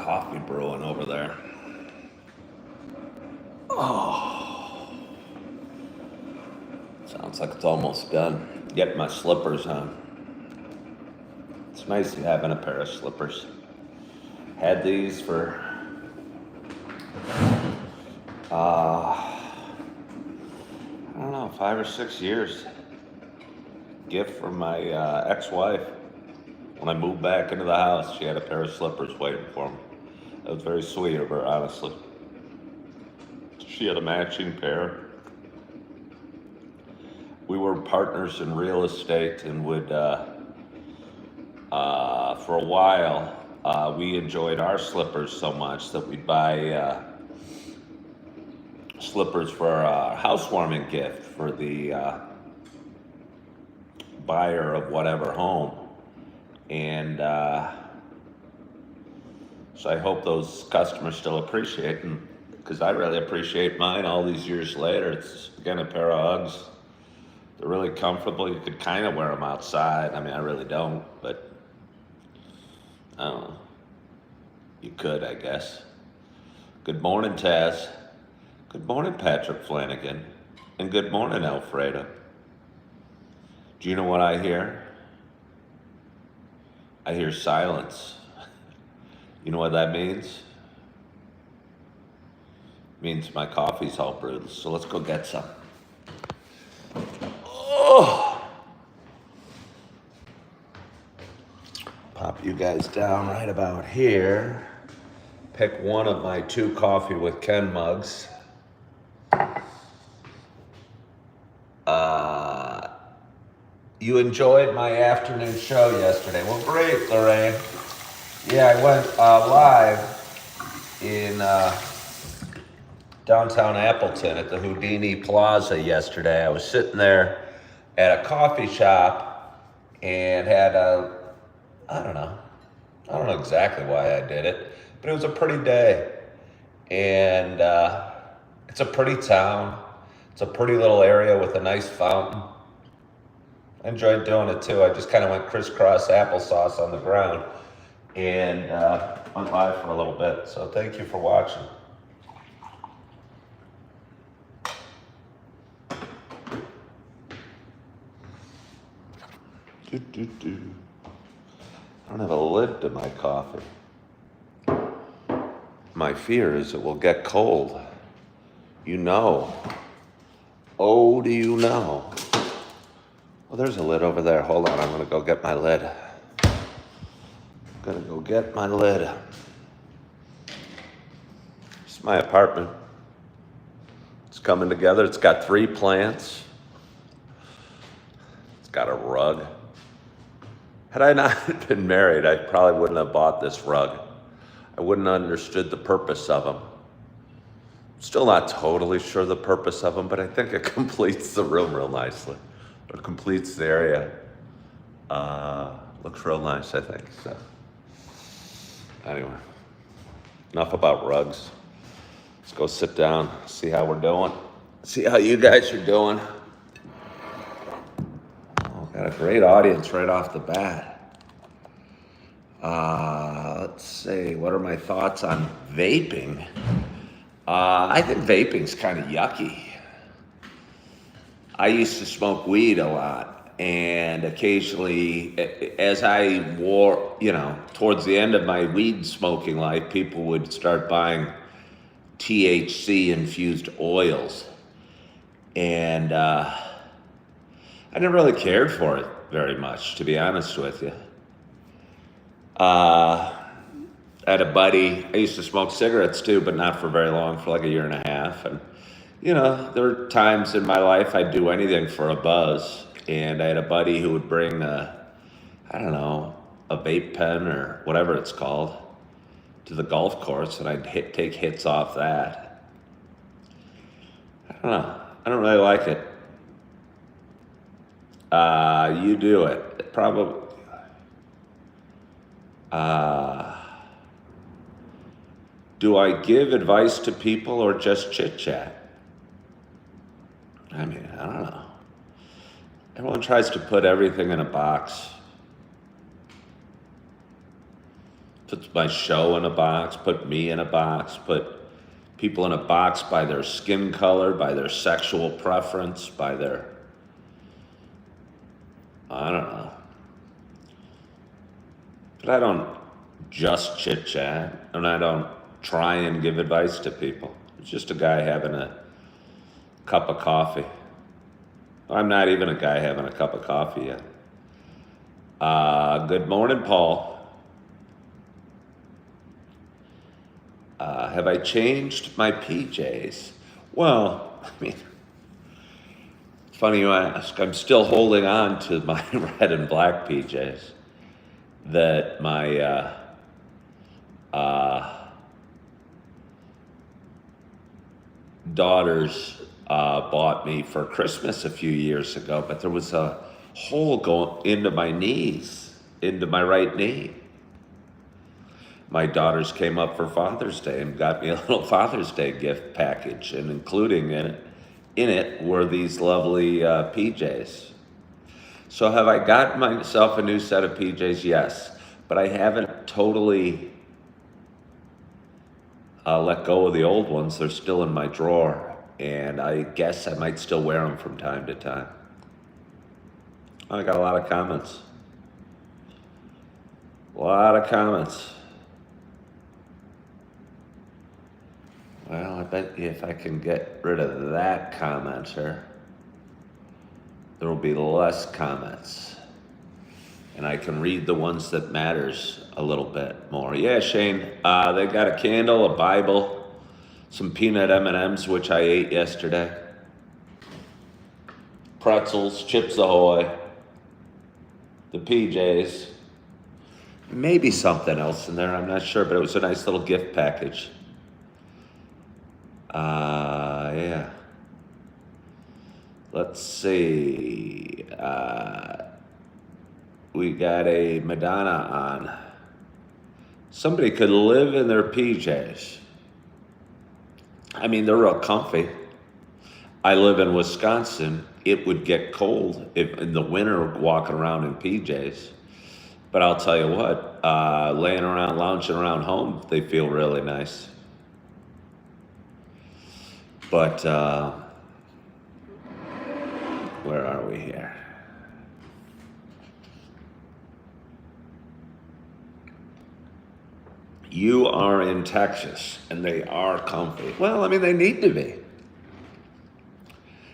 coffee brewing over there. Oh, sounds like it's almost done. Get my slippers on. It's nice having a pair of slippers. Had these for I don't know, 5 or 6 years. Gift from my ex-wife. When I moved back into the house, she had a pair of slippers waiting for me. That was very sweet of her, honestly. She had a matching pair. We were partners in real estate and would, for a while, we enjoyed our slippers so much that we'd buy slippers for a housewarming gift for the buyer of whatever home. And so I hope those customers still appreciate them, because I really appreciate mine all these years later. It's, again, a pair of Uggs. They're really comfortable. You could kind of wear them outside. I mean, I really don't, but I don't know. You could, I guess. Good morning, Taz. Good morning, Patrick Flanagan. And good morning, Alfredo. Do you know what I hear? I hear silence. You know what that means? It means my coffee's all brewed, so let's go get some. Oh! Pop you guys down right about here. Pick one of my 2 coffee with Ken mugs. You enjoyed my afternoon show yesterday. Well, great, Lorraine. Yeah, I went live in downtown Appleton at the Houdini Plaza yesterday. I was sitting there at a coffee shop and had I don't know exactly why I did it, but it was a pretty day. And it's a pretty town. It's a pretty little area with a nice fountain. I enjoyed doing it too. I just kind of went crisscross applesauce on the ground and went live for a little bit. So thank you for watching. I don't have a lid to my coffee. My fear is it will get cold. You know. Oh, do you know? Well, there's a lid over there. Hold on, I'm gonna go get my lid. It's my apartment. It's coming together. It's got 3 plants. It's got a rug. Had I not been married, I probably wouldn't have bought this rug. I wouldn't have understood the purpose of them. Still not totally sure the purpose of them, but I think it completes the room real nicely. It completes the area. Looks real nice, I think. So, anyway, enough about rugs. Let's go sit down, see how we're doing. See how you guys are doing. Oh, got a great audience right off the bat. Let's see, what are my thoughts on vaping? I think vaping's kind of yucky. I used to smoke weed a lot, and occasionally, as I wore, towards the end of my weed smoking life, people would start buying THC-infused oils. And I never really cared for it very much, to be honest with you. I had a buddy, I used to smoke cigarettes too, but not for very long, for like a year and a half. And, there were times in my life I'd do anything for a buzz. And I had a buddy who would bring a vape pen or whatever it's called to the golf course, and I'd take hits off that. I don't know. I don't really like it. You do it. Probably. Do I give advice to people or just chit chat? I mean, I don't know. Everyone tries to put everything in a box. Put my show in a box, put me in a box, put people in a box by their skin color, by their sexual preference, by their, I don't know. But I don't just chit chat, and I don't try and give advice to people. It's just a guy having a cup of coffee. I'm not even a guy having a cup of coffee yet. Good morning, Paul. Have I changed my PJs? Well, I mean, it's funny you ask. I'm still holding on to my red and black PJs that my daughters bought me for Christmas a few years ago, but there was a hole going into my knees, into my right knee. My daughters came up for Father's Day and got me a little Father's Day gift package, and including in it were these lovely PJs. So have I gotten myself a new set of PJs? Yes, but I haven't totally let go of the old ones. They're still in my drawer, and I guess I might still wear them from time to time. I got a lot of comments. A lot of comments. Well, I bet if I can get rid of that commenter, there will be less comments. And I can read the ones that matters a little bit more. Yeah, Shane, they got a candle, a Bible, some peanut M&Ms, which I ate yesterday. Pretzels, Chips Ahoy, the PJs, maybe something else in there, I'm not sure, but it was a nice little gift package. Yeah. Let's see. We got a Madonna on. Somebody could live in their PJs. I mean, they're real comfy. I live in Wisconsin. It would get cold if in the winter walking around in PJs. But I'll tell you what, laying around, lounging around home, they feel really nice. But, where are we here? You are in Texas, and they are comfy. Well, I mean, they need to be.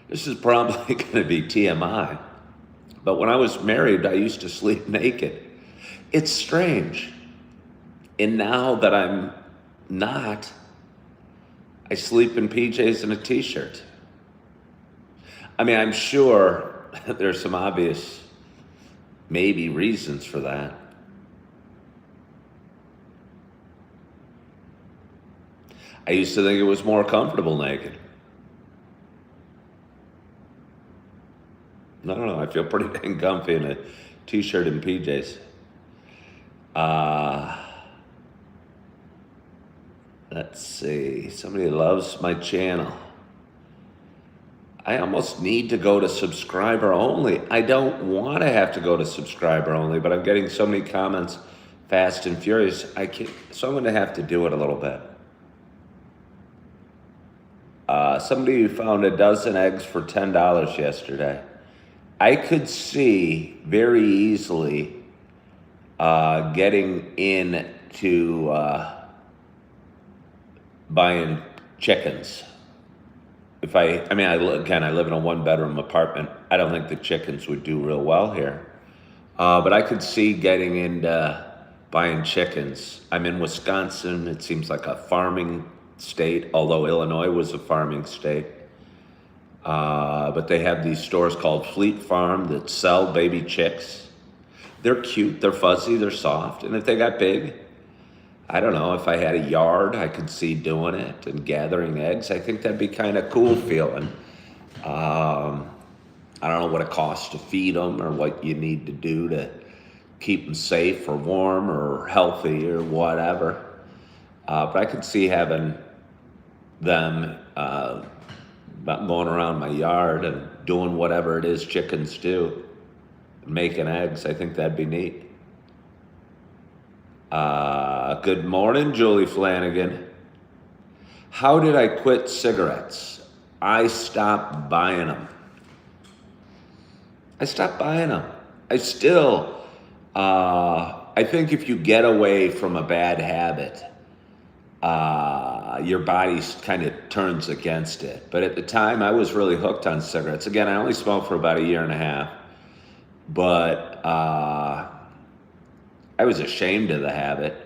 This is probably going to be TMI, but when I was married, I used to sleep naked. It's strange. And now that I'm not, I sleep in PJs and a t-shirt. I mean, I'm sure there's some obvious, maybe reasons for that. I used to think it was more comfortable naked. I don't know, I feel pretty dang comfy in a t-shirt and PJs. Let's see, somebody loves my channel. I almost need to go to subscriber only. I don't want to have to go to subscriber only, but I'm getting so many comments fast and furious. So I'm going to have to do it a little bit. Somebody found a dozen eggs for $10 yesterday. I could see very easily getting into buying chickens. I live in a one-bedroom apartment. I don't think the chickens would do real well here. But I could see getting into buying chickens. I'm in Wisconsin. It seems like a farming state, although Illinois was a farming state. But they have these stores called Fleet Farm that sell baby chicks. They're cute, they're fuzzy, they're soft. And if they got big, I don't know, if I had a yard, I could see doing it and gathering eggs. I think that'd be kind of cool feeling. I don't know what it costs to feed them or what you need to do to keep them safe or warm or healthy or whatever. But I could see having them going around my yard and doing whatever it is chickens do, making eggs. I think that'd be neat. Good morning, Julie Flanagan. How did I quit cigarettes? I stopped buying them. I still, I think if you get away from a bad habit, your body kind of turns against it. But at the time, I was really hooked on cigarettes. Again, I only smoked for about a year and a half, but I was ashamed of the habit.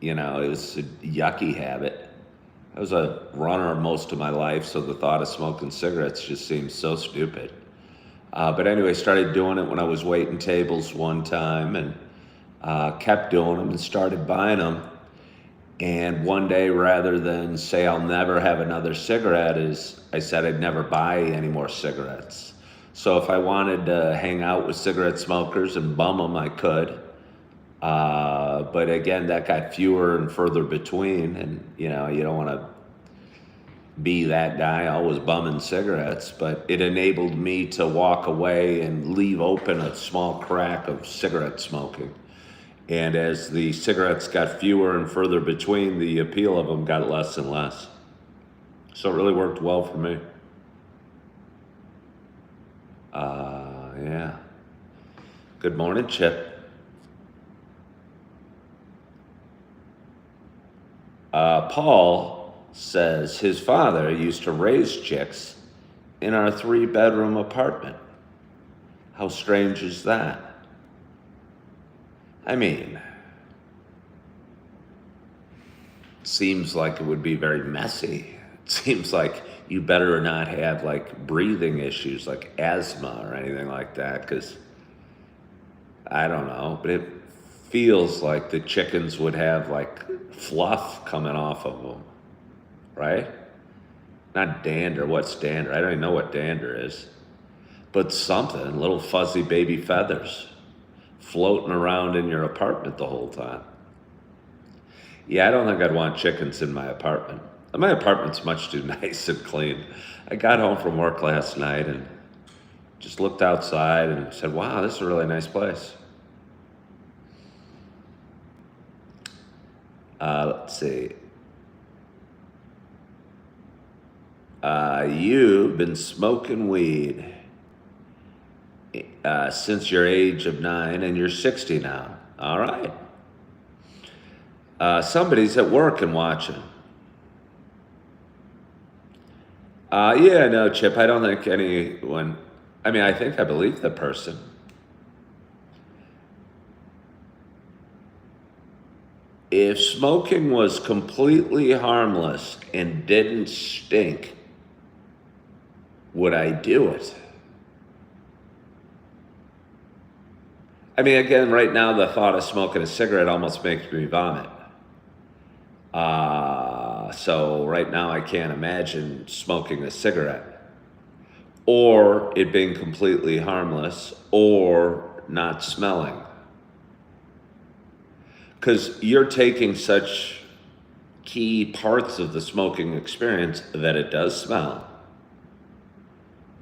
You know, it was a yucky habit. I was a runner most of my life, so the thought of smoking cigarettes just seemed so stupid. But anyway, started doing it when I was waiting tables one time, and kept doing them and started buying them. And one day, rather than say I'll never have another cigarette, I said I'd never buy any more cigarettes. So if I wanted to hang out with cigarette smokers and bum them, I could. But again, that got fewer and further between, and you know, you don't want to be that guy always bumming cigarettes, but it enabled me to walk away and leave open a small crack of cigarette smoking. And as the cigarettes got fewer and further between, the appeal of them got less and less. So it really worked well for me. Yeah. Good morning, Chip. Paul says his father used to raise chicks in our 3-bedroom apartment. How strange is that? I mean, it seems like it would be very messy. It seems like you better not have like breathing issues like asthma or anything like that, because I don't know, but it feels like the chickens would have like fluff coming off of them, right? Not dander. What's dander? I don't even know what dander is. But something, little fuzzy baby feathers floating around in your apartment the whole time. Yeah, I don't think I'd want chickens in my apartment. My apartment's much too nice and clean. I got home from work last night and just looked outside and said, wow, this is a really nice place. Let's see. You've been smoking weed since your age of 9 and you're 60 now. All right. Somebody's at work and watching. Yeah, no, Chip, I don't think anyone, I mean, I believe the person. If smoking was completely harmless and didn't stink, would I do it? I mean, again, right now, the thought of smoking a cigarette almost makes me vomit. So right now, I can't imagine smoking a cigarette or it being completely harmless or not smelling. Because you're taking such key parts of the smoking experience that it does smell,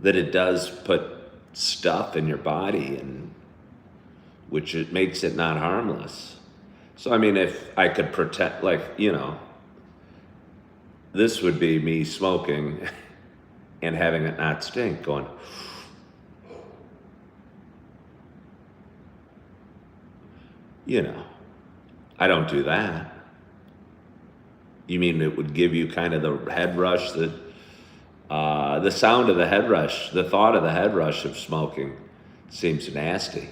that it does put stuff in your body, and which it makes it not harmless. So, I mean, if I could protect, like, you know, this would be me smoking and having it not stink, going, you know, I don't do that. You mean it would give you kind of the head rush, the sound of the head rush, the thought of the head rush of smoking seems nasty.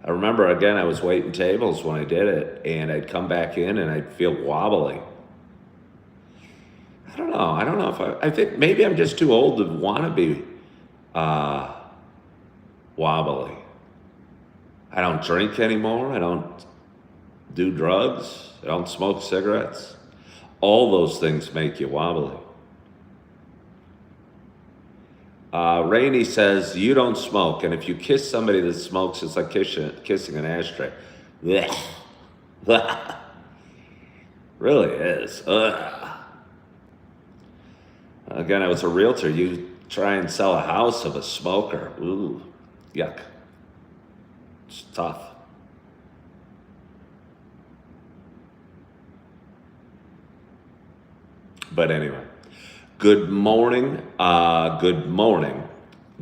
I remember, again, I was waiting tables when I did it, and I'd come back in and I'd feel wobbly. I don't know if I think maybe I'm just too old to want to be wobbly. I don't drink anymore. I don't do drugs. I don't smoke cigarettes. All those things make you wobbly. Rainey says, you don't smoke, and if you kiss somebody that smokes, it's like kissing an ashtray. Blech. Blech. Really is. Ugh. Again, I was a realtor. You try and sell a house of a smoker. Ooh, yuck. It's tough. But anyway, good morning. Good morning.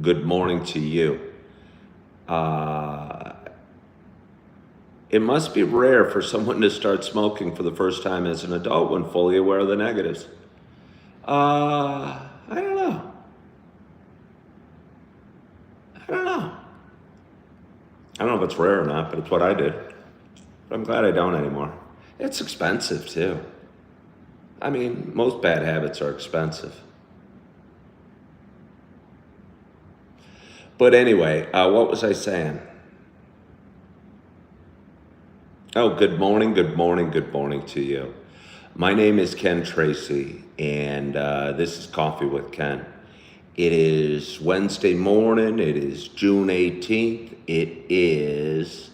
Good morning to you. It must be rare for someone to start smoking for the first time as an adult when fully aware of the negatives. I don't know. I don't know. I don't know if it's rare or not, but it's what I did. But I'm glad I don't anymore. It's expensive too. I mean, most bad habits are expensive. But anyway, what was I saying? Oh, good morning, good morning, good morning to you. My name is Ken Tracy, and this is Coffee with Ken. It is Wednesday morning. It is June 18th. It is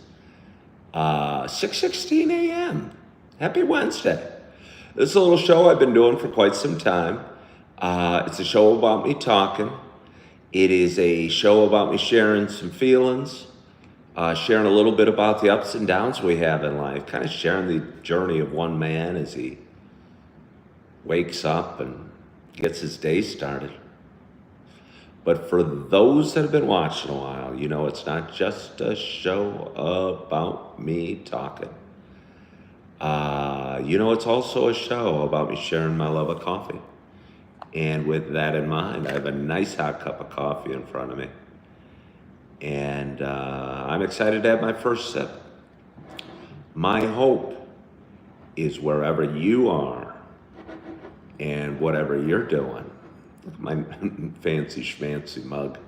6:16 a.m. Happy Wednesday. This is a little show I've been doing for quite some time. It's a show about me talking. It is a show about me sharing some feelings, sharing a little bit about the ups and downs we have in life, kind of sharing the journey of one man as he wakes up and gets his day started. But for those that have been watching a while, you know it's not just a show about me talking. You know it's also a show about me sharing my love of coffee. And with that in mind, I have a nice hot cup of coffee in front of me. And I'm excited to have my first sip. My hope is wherever you are and whatever you're doing, my fancy schmancy mug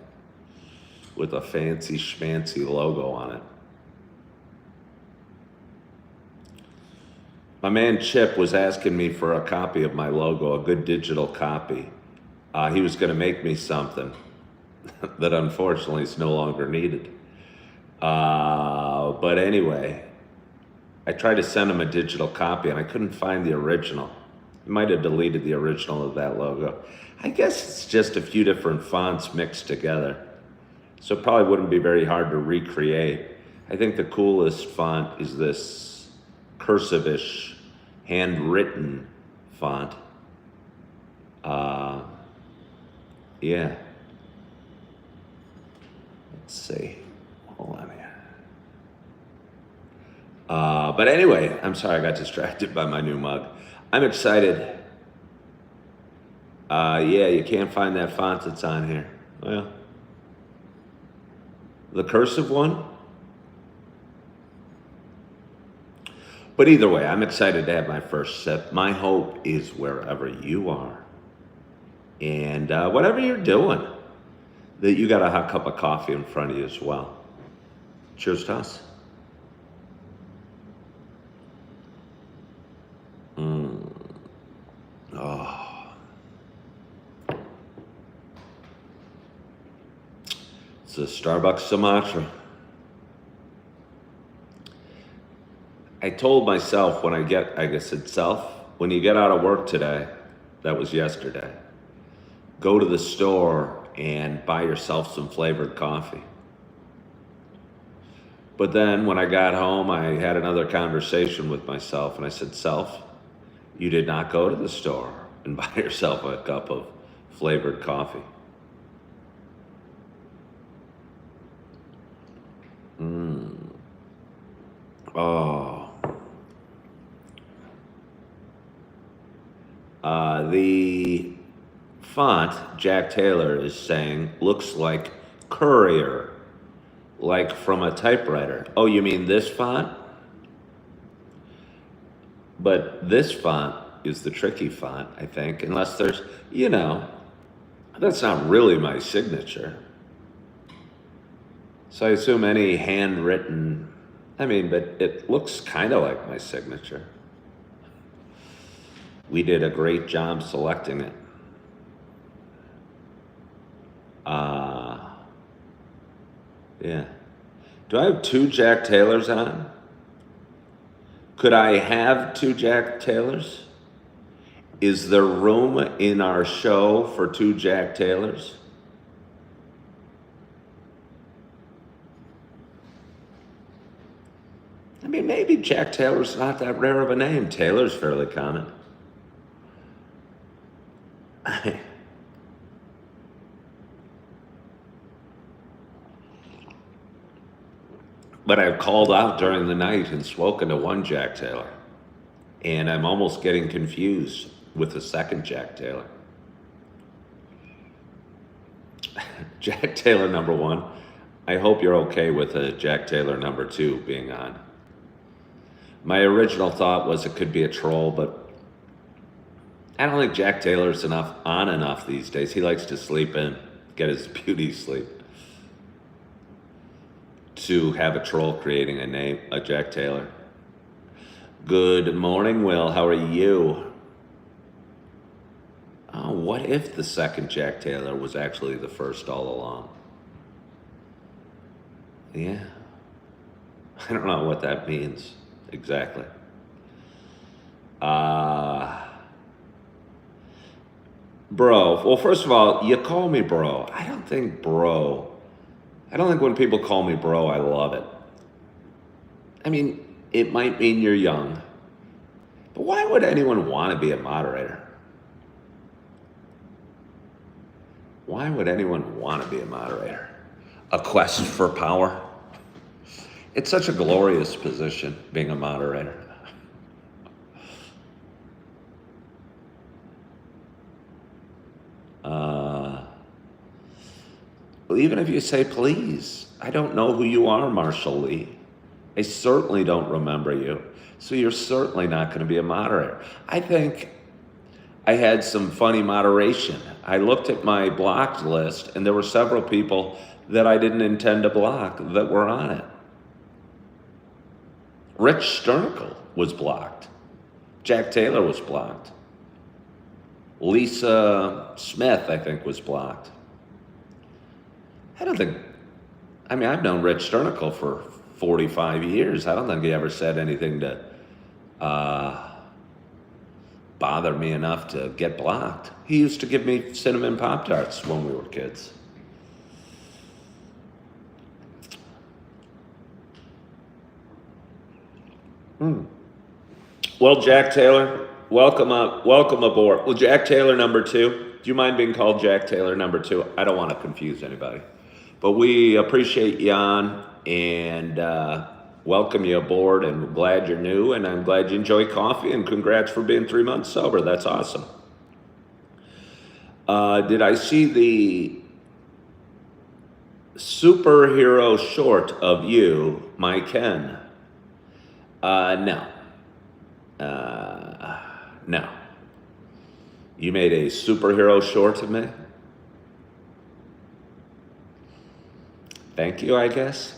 with a fancy schmancy logo on it. My man Chip was asking me for a copy of my logo, a good digital copy. He was going to make me something that unfortunately is no longer needed. But anyway, I tried to send him a digital copy and I couldn't find the original. He might have deleted the original of that logo. I guess it's just a few different fonts mixed together. So it probably wouldn't be very hard to recreate. I think the coolest font is this cursive-ish, handwritten font. Yeah. Let's see. Hold on here. But anyway, I'm sorry I got distracted by my new mug. I'm excited. Yeah, you can't find that font that's on here. Well, the cursive one? But either way, I'm excited to have my first sip. My hope is wherever you are and whatever you're doing, that you got a hot cup of coffee in front of you as well. Cheers to us. Oh. It's a Starbucks Sumatra. I told myself when when you get out of work today, that was yesterday, go to the store and buy yourself some flavored coffee. But then when I got home, I had another conversation with myself and I said, Self, you did not go to the store and buy yourself a cup of flavored coffee. Oh. The font, Jack Taylor is saying, looks like courier, like from a typewriter. Oh, you mean this font? But this font is the tricky font, I think, unless there's, that's not really my signature. So I assume any handwritten, but it looks kind of like my signature. We did a great job selecting it. Yeah. Do I have two Jack Taylors on? Could I have two Jack Taylors? Is there room in our show for two Jack Taylors? Maybe Jack Taylor's not that rare of a name. Taylor's fairly common. But I've called out during the night and spoken to one Jack Taylor. And I'm almost getting confused with the second Jack Taylor. Jack Taylor number 1. I hope you're okay with a Jack Taylor number 2 being on. My original thought was it could be a troll, but I don't think Jack Taylor's on enough these days. He likes to sleep in, get his beauty sleep, to have a troll creating a name, a Jack Taylor. Good morning, Will. How are you? Oh, what if the second Jack Taylor was actually the first all along? Yeah. I don't know what that means exactly. Bro. Well, first of all, you call me bro. I don't think when people call me bro, I love it. I mean, it might mean you're young, but why would anyone want to be a moderator? Why would anyone want to be a moderator? A quest for power? It's such a glorious position, being a moderator. Even if you say please, I don't know who you are, Marshall Lee. I certainly don't remember you. So you're certainly not going to be a moderator. I think I had some funny moderation. I looked at my blocked list and there were several people that I didn't intend to block that were on it. Rich Sternicle was blocked. Jack Taylor was blocked. Lisa Smith, I think, was blocked. I've known Rich Sternicle for 45 years. I don't think he ever said anything to bother me enough to get blocked. He used to give me cinnamon Pop-Tarts when we were kids. Well, Jack Taylor, welcome aboard. Well, Jack Taylor number 2. Do you mind being called Jack Taylor number 2? I don't want to confuse anybody. But we appreciate you on and welcome you aboard, and glad you're new, and I'm glad you enjoy coffee, and congrats for being 3 months sober. That's awesome. Did I see the superhero short of you, my Ken? No. No. You made a superhero short of me? Thank you, I guess.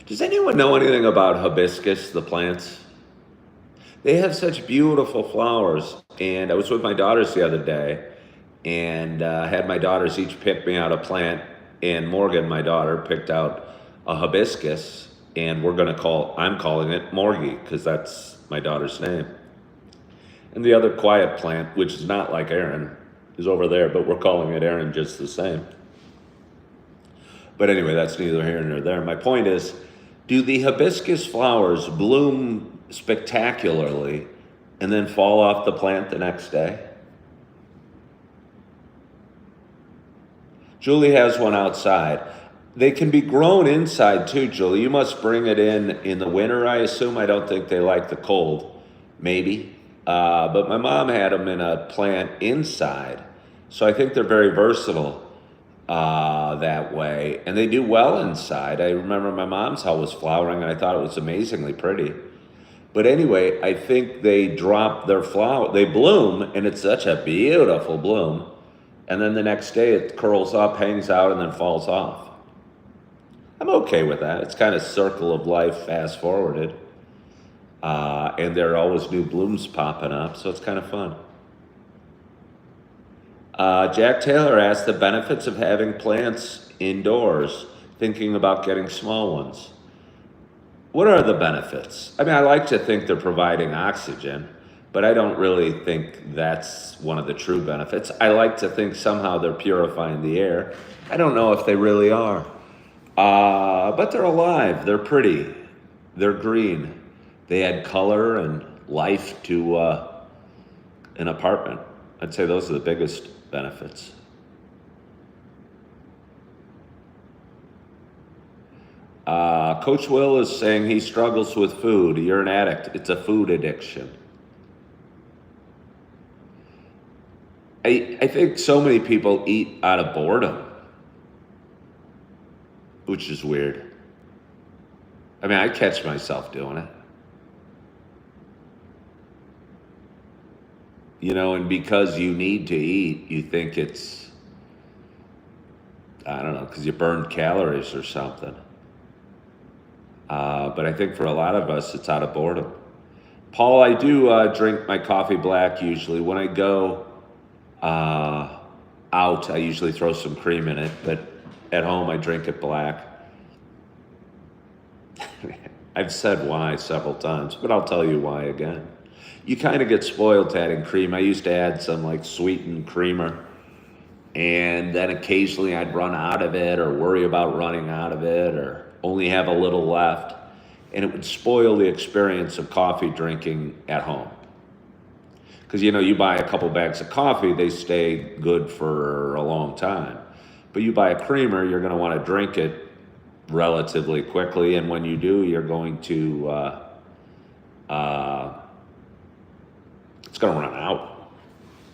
Does anyone know anything about hibiscus, the plants? They have such beautiful flowers. And I was with my daughters the other day and had my daughters each pick me out a plant. And Morgan, my daughter, picked out a hibiscus. And I'm calling it Morgie because that's my daughter's name. And the other quiet plant, which is not like Aaron, is over there, but we're calling it Aaron just the same. But anyway, that's neither here nor there. My point is, do the hibiscus flowers bloom spectacularly and then fall off the plant the next day? Julie has one outside. They can be grown inside too, Julie. You must bring it in the winter, I assume. I don't think they like the cold. Maybe. But my mom had them in a plant inside. So I think they're very versatile that way. And they do well inside. I remember my mom's house was flowering and I thought it was amazingly pretty. But anyway, I think they drop their flower. They bloom and it's such a beautiful bloom. And then the next day it curls up, hangs out, and then falls off. I'm okay with that. It's kind of circle of life fast forwarded. And there are always new blooms popping up, so it's kind of fun. Jack Taylor asked the benefits of having plants indoors, thinking about getting small ones. What are the benefits? I mean, I like to think they're providing oxygen, but I don't really think that's one of the true benefits. I like to think somehow they're purifying the air. I don't know if they really are. But they're alive, they're pretty, they're green. They add color and life to an apartment. I'd say those are the biggest benefits. Coach Will is saying he struggles with food. You're an addict. It's a food addiction. I think so many people eat out of boredom, which is weird. I mean, I catch myself doing it. You know, and because you need to eat, you think it's, I don't know, because you burned calories or something. But I think for a lot of us, it's out of boredom. Paul, I do drink my coffee black usually. When I go out, I usually throw some cream in it, but at home I drink it black. I've said why several times, but I'll tell you why again. You kind of get spoiled to adding cream. I used to add some like sweetened creamer, and then occasionally I'd run out of it or worry about running out of it or only have a little left, and it would spoil the experience of coffee drinking at home. Because, you know, you buy a couple bags of coffee, they stay good for a long time. But you buy a creamer, you're going to want to drink it relatively quickly, and when you do, you're going to, it's going to run out.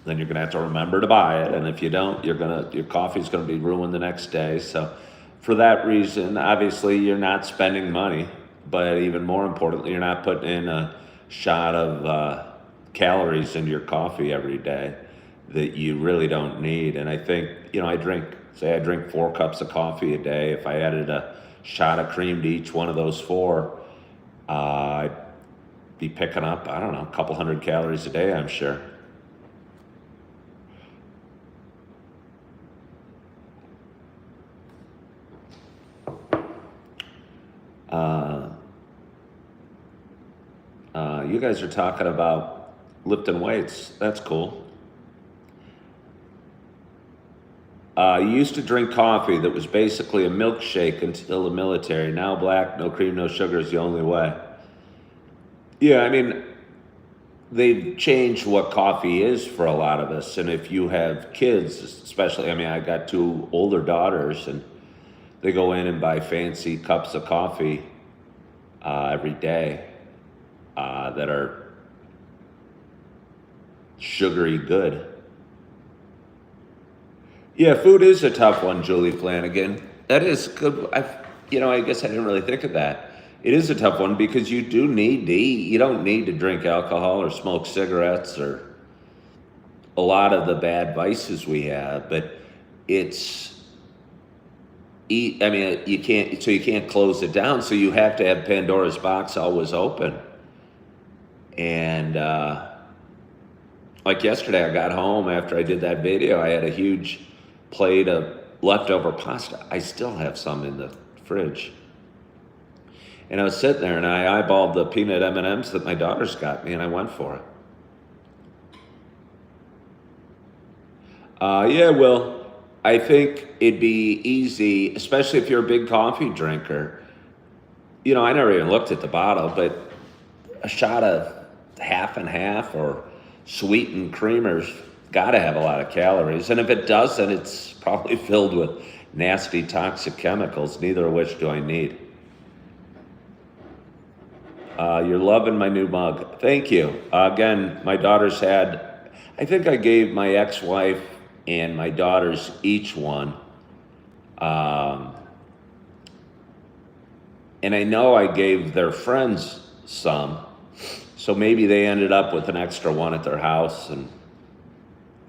Then you're going to have to remember to buy it, and if you don't, your coffee's going to be ruined the next day. So for that reason, obviously, you're not spending money, but even more importantly, you're not putting in a shot of calories into your coffee every day that you really don't need. And I think, you know, I drink 4 cups of coffee a day. If I added a shot of cream to each one of those 4, I'd be picking up, I don't know, a couple hundred calories a day, I'm sure. You guys are talking about lifting weights. That's cool. You used to drink coffee that was basically a milkshake until the military. Now black, no cream, no sugar is the only way. Yeah, I mean, they've changed what coffee is for a lot of us. And if you have kids, especially, I mean, I got 2 older daughters, and they go in and buy fancy cups of coffee every day that are sugary good. Yeah, food is a tough one, Julie Flanagan. That is good. I guess I didn't really think of that. It is a tough one because you do need to eat. You don't need to drink alcohol or smoke cigarettes or a lot of the bad vices we have, but you can't close it down, so you have to have Pandora's box always open. And like yesterday, I got home after I did that video, I had a huge plate of leftover pasta. I still have some in the fridge. And I was sitting there and I eyeballed the peanut M&Ms that my daughters got me, and I went for it. Yeah, Will, I think it'd be easy, especially if you're a big coffee drinker. You know, I never even looked at the bottle, but a shot of half and half or sweetened creamers got to have a lot of calories. And if it doesn't, it's probably filled with nasty, toxic chemicals, neither of which do I need. You're loving my new mug. Thank you. Again, my daughters I think I gave my ex-wife and my daughters each one. And I know I gave their friends some. So maybe they ended up with an extra one at their house and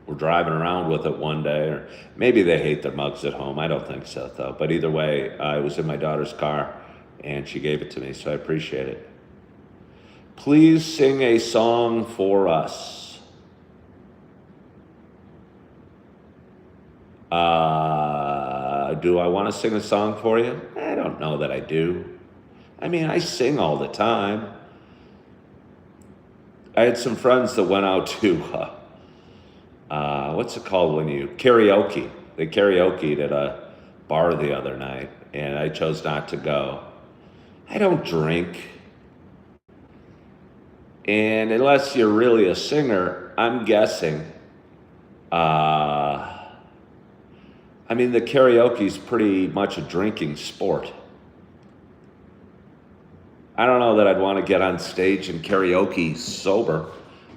were driving around with it one day. Or maybe they hate their mugs at home. I don't think so, though. But either way, it was in my daughter's car, and she gave it to me, so I appreciate it. Please sing a song for us. Do I want to sing a song for you? I don't know that I do. I mean, I sing all the time. I had some friends that went out to, what's it called when you, karaoke. They karaoke'd at a bar the other night, and I chose not to go. I don't drink. And unless you're really a singer, I'm guessing. I mean, the karaoke's pretty much a drinking sport. I don't know that I'd want to get on stage and karaoke sober.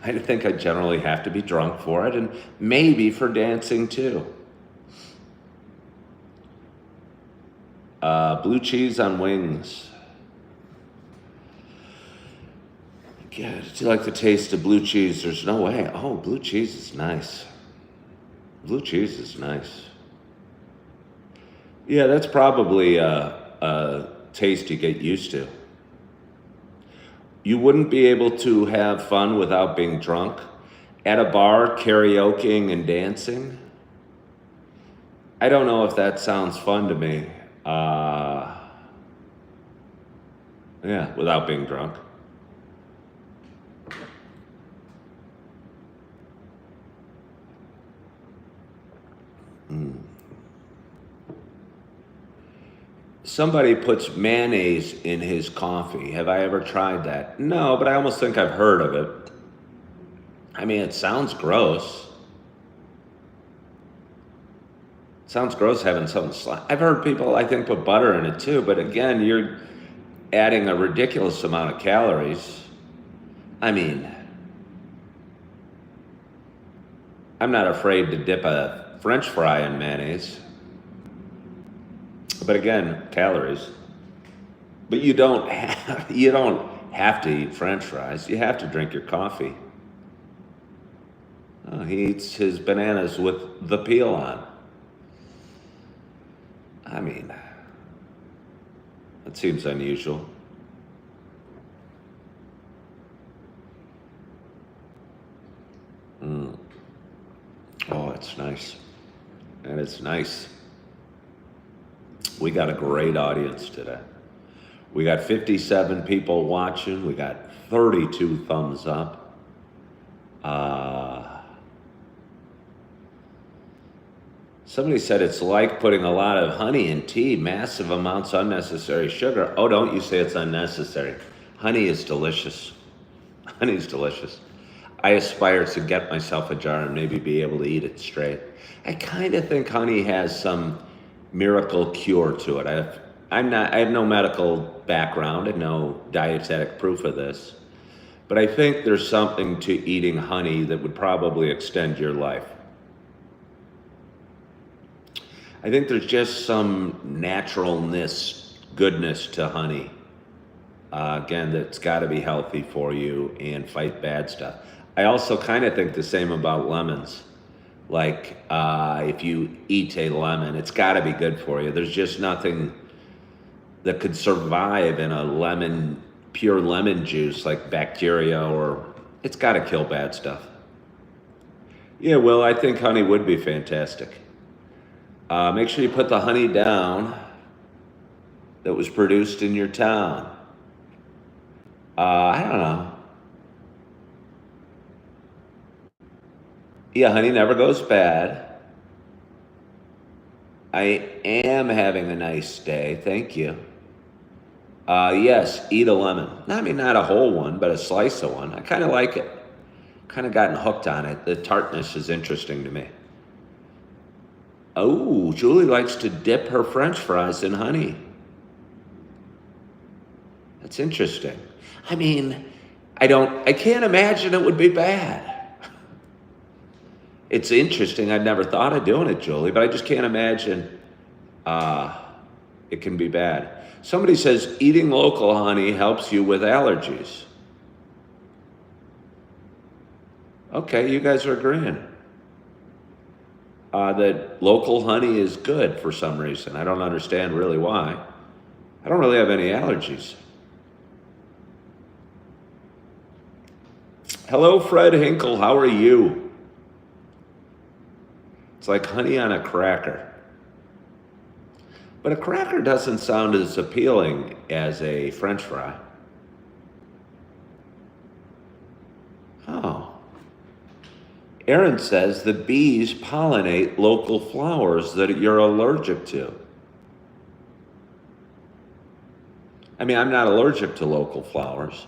I think I generally have to be drunk for it, and maybe for dancing too. Blue cheese on wings. Yeah, did you like the taste of blue cheese? There's no way. Oh, blue cheese is nice. Blue cheese is nice. Yeah, that's probably a taste you get used to. You wouldn't be able to have fun without being drunk. At a bar, karaokeing and dancing. I don't know if that sounds fun to me. Yeah, without being drunk. Somebody puts mayonnaise in his coffee. Have I ever tried that? No, but I almost think I've heard of it. I mean, it sounds gross. It sounds gross having something I've heard people, I think, put butter in it too, but again, you're adding a ridiculous amount of calories. I mean, I'm not afraid to dip a French fry in mayonnaise. But again, calories. But you don't have to eat French fries. You have to drink your coffee. Oh, he eats his bananas with the peel on. I mean, that seems unusual. Oh, it's nice. And it's nice. We got a great audience today. We got 57 people watching. We got 32 thumbs up. Somebody said it's like putting a lot of honey in tea, massive amounts of unnecessary sugar. Oh, don't you say it's unnecessary. Honey is delicious. Honey is delicious. I aspire to get myself a jar and maybe be able to eat it straight. I kind of think honey has some miracle cure to it. I have no medical background and no dietetic proof of this, but I think there's something to eating honey that would probably extend your life. I think there's just some naturalness, goodness to honey. Again, that's got to be healthy for you and fight bad stuff. I also kind of think the same about lemons. Like, if you eat a lemon, it's got to be good for you. There's just nothing that could survive in a pure lemon juice, like bacteria, or it's got to kill bad stuff. Yeah, well, I think honey would be fantastic. Make sure you put the honey down that was produced in your town. I don't know. Yeah, honey never goes bad. I am having a nice day, thank you. Yes, eat a lemon. I mean, not a whole one, but a slice of one. I kind of like it. Kind of gotten hooked on it. The tartness is interesting to me. Oh, Julie likes to dip her French fries in honey. That's interesting. I mean, I can't imagine it would be bad. It's interesting. I'd never thought of doing it, Julie, but I just can't imagine it can be bad. Somebody says eating local honey helps you with allergies. Okay, you guys are agreeing. That local honey is good for some reason. I don't understand really why. I don't really have any allergies. Hello, Fred Hinkle. How are you? It's like honey on a cracker. But a cracker doesn't sound as appealing as a French fry. Oh. Aaron says the bees pollinate local flowers that you're allergic to. I mean, I'm not allergic to local flowers,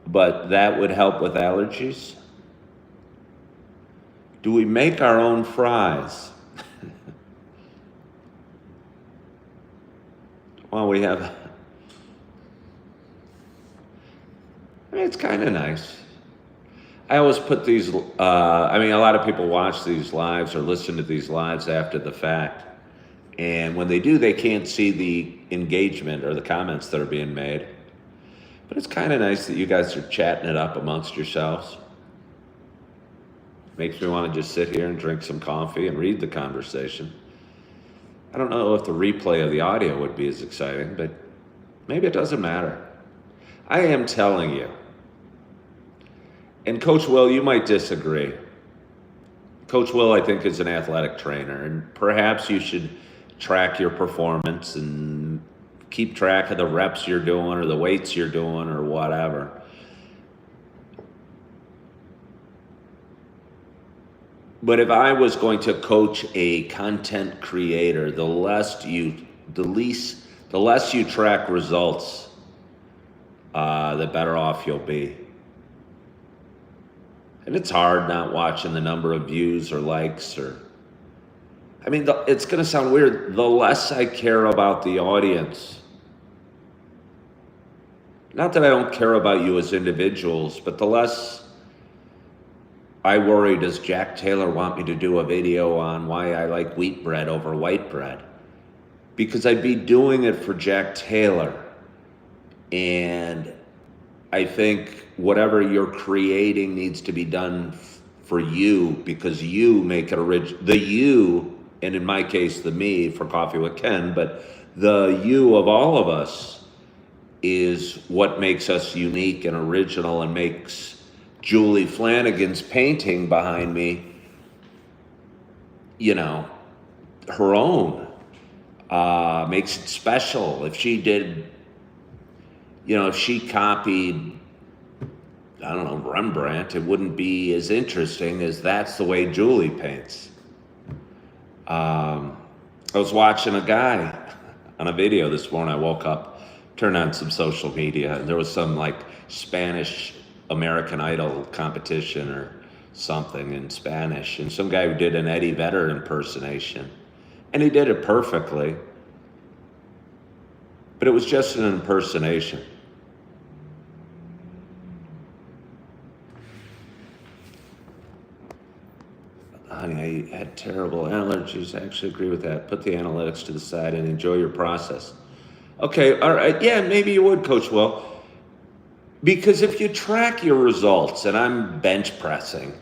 but that would help with allergies. Do we make our own fries? Well, we have, I mean, it's kind of nice. I always put these, I mean, a lot of people watch these lives or listen to these lives after the fact. And when they do, they can't see the engagement or the comments that are being made. But it's kind of nice that you guys are chatting it up amongst yourselves. Makes me want to just sit here and drink some coffee and read the conversation. I don't know if the replay of the audio would be as exciting, but maybe it doesn't matter. I am telling you, and Coach Will, you might disagree. Coach Will, I think, is an athletic trainer, and perhaps you should track your performance and keep track of the reps you're doing or the weights you're doing or whatever. But if I was going to coach a content creator, the less you track results, the better off you'll be. And it's hard not watching the number of views or likes or, I mean, it's going to sound weird. The less I care about the audience, not that I don't care about you as individuals, but the less I worry, does Jack Taylor want me to do a video on why I like wheat bread over white bread? Because I'd be doing it for Jack Taylor. And I think whatever you're creating needs to be done for you, because you make it original. The you, and in my case, the me for Coffee with Ken, but the you of all of us is what makes us unique and original and makes Julie Flanagan's painting behind me, you know, her own, makes it special. If she did, you know, if she copied, I don't know, Rembrandt, it wouldn't be as interesting as that's the way Julie paints. I was watching a guy on a video this morning. I woke up, turned on some social media, and there was some like Spanish American Idol competition or something in Spanish, and some guy who did an Eddie Vedder impersonation, and he did it perfectly, but it was just an impersonation. Honey, I had terrible allergies. I actually agree with that. Put the analytics to the side and enjoy your process. Okay, all right, yeah, maybe you would, Coach Will. Because if you track your results, and I'm bench pressing,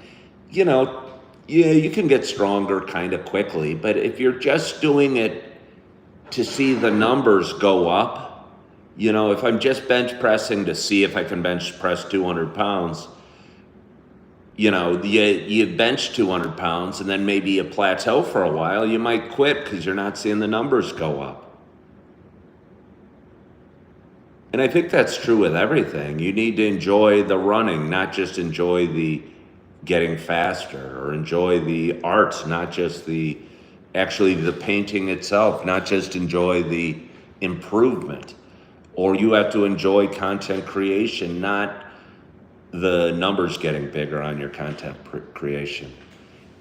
you know, yeah, you can get stronger kind of quickly, but if you're just doing it to see the numbers go up, you know, if I'm just bench pressing to see if I can bench press 200 pounds, you know, you bench 200 pounds and then maybe you plateau for a while, you might quit because you're not seeing the numbers go up. And I think that's true with everything. You need to enjoy the running, not just enjoy the getting faster, or enjoy the art, not just the painting itself, not just enjoy the improvement. Or you have to enjoy content creation, not the numbers getting bigger on your content creation.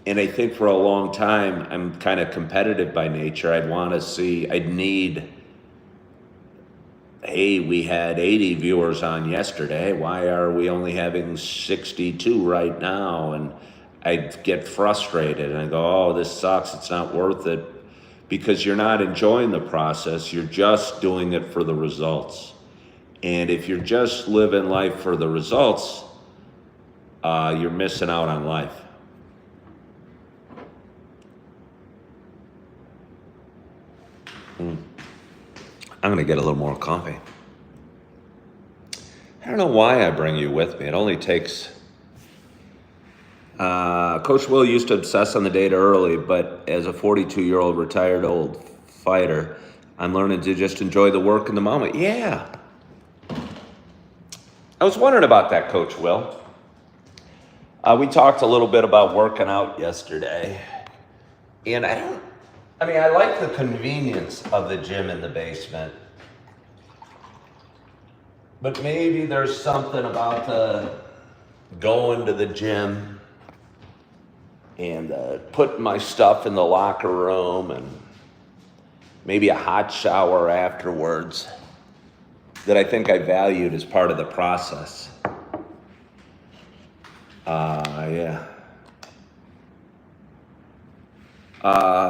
And I think for a long time, I'm kind of competitive by nature. I'd need, hey, we had 80 viewers on yesterday. Why are we only having 62 right now? And I'd get frustrated and I go, oh, this sucks. It's not worth it. Because you're not enjoying the process. You're just doing it for the results. And if you're just living life for the results, you're missing out on life. I'm going to get a little more coffee. I don't know why I bring you with me. It only takes... Coach Will used to obsess on the data early, but as a 42-year-old retired old fighter, I'm learning to just enjoy the work in the moment. Yeah. I was wondering about that, Coach Will. We talked a little bit about working out yesterday. And I like the convenience of the gym in the basement. But maybe there's something about going to the gym and putting my stuff in the locker room and maybe a hot shower afterwards that I think I valued as part of the process. Yeah.